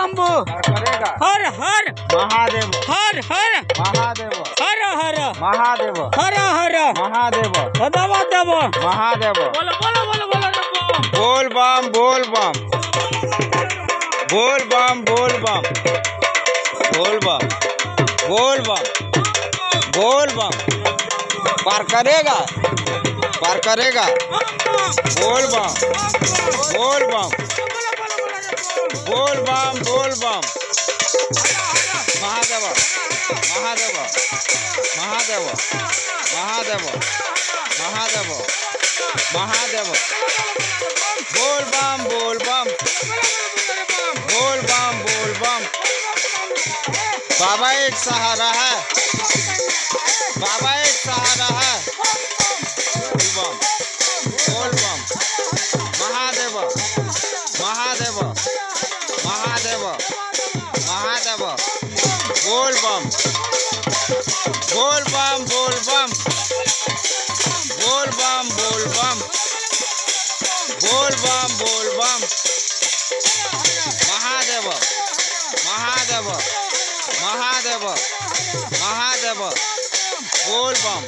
शंभू करेगा हर हर महादेव हर हर महादेव हर हर महादेव हर हर महादेव देव देव महादेव बोलो बोलो बोलो बोलो रे बोल बम बोल बम बोल बम बोल बम बोल बम बोल बम बोल बम पार करेगा बोल बम बोल बम बोल बम बोल बम महादेव महादेव महादेव महादेव महादेव महादेव बोल बम बोल बम बोल बम बोल बम बाबा एक सहारा है बाबा एक सहारा है बोल बम महादेव महादेव महादेव महादेव बोल बम बोल बम बोल बम बोल बम बोल बम बोल बम बोल बम महादेव महादेव महादेव महादेव बोल बम।